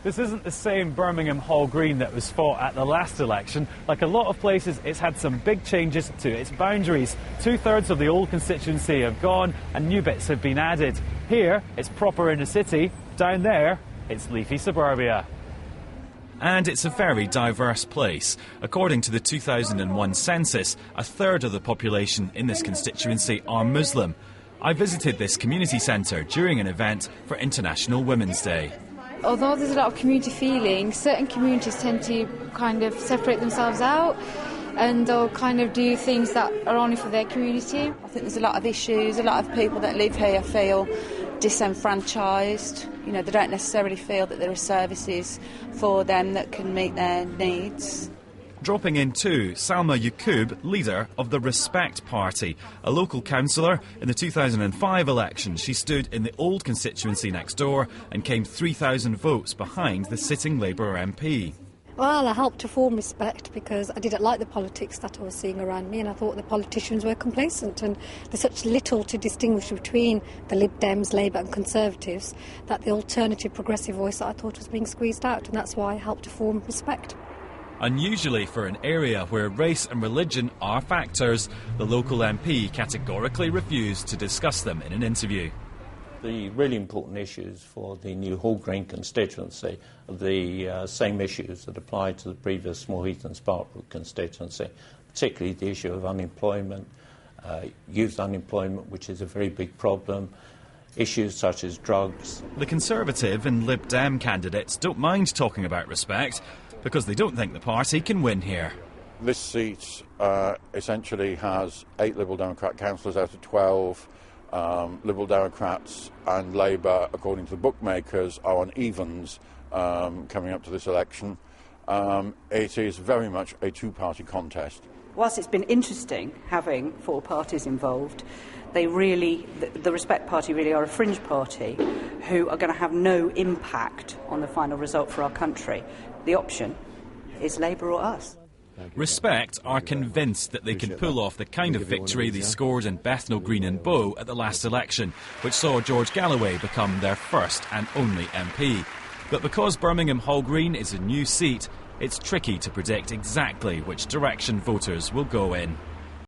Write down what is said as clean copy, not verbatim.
This isn't the same Birmingham Hall Green that was fought at the last election. Like a lot of places, it's had some big changes to its boundaries. 2/3 of the old constituency have gone and new bits have been added. Here, it's proper inner city. Down there, it's leafy suburbia. And it's a very diverse place. According to the 2001 census, 1/3 of the population in this constituency are Muslim. I visited this community centre during an event for International Women's Day. Although there's a lot of community feeling, certain communities tend to kind of separate themselves out and they'll kind of do things that are only for their community. I think there's a lot of issues. A lot of people that live here feel disenfranchised. You know, they don't necessarily feel that there are services for them that can meet their needs. Dropping in too, Salma Yaqoob, leader of the Respect Party, a local councillor. In the 2005 election, she stood in the old constituency next door and came 3,000 votes behind the sitting Labour MP. Well, I helped to form Respect because I didn't like the politics that I was seeing around me, and I thought the politicians were complacent and there's such little to distinguish between the Lib Dems, Labour and Conservatives that the alternative progressive voice that I thought was being squeezed out, and that's why I helped to form Respect. Unusually for an area where race and religion are factors, the local MP categorically refused to discuss them in an interview. The really important issues for the new Hall Green constituency are the same issues that apply to the previous Small Heath and Sparkbrook constituency, particularly the issue of unemployment, youth unemployment, which is a very big problem, issues such as drugs. The Conservative and Lib Dem candidates don't mind talking about Respect because they don't think the party can win here. This seat essentially has 8 Liberal Democrat councillors out of 12. Liberal Democrats and Labour, according to the bookmakers, are on evens coming up to this election. It is very much a two-party contest. Whilst it's been interesting having 4 parties involved, they really, the Respect Party really are a fringe party who are going to have no impact on the final result for our country. The option is Labour or us. Respect are convinced that they can pull off the kind of victory they scored in Bethnal Green and Bow at the last election, which saw George Galloway become their first and only MP. But because Birmingham Hall Green is a new seat, it's tricky to predict exactly which direction voters will go in.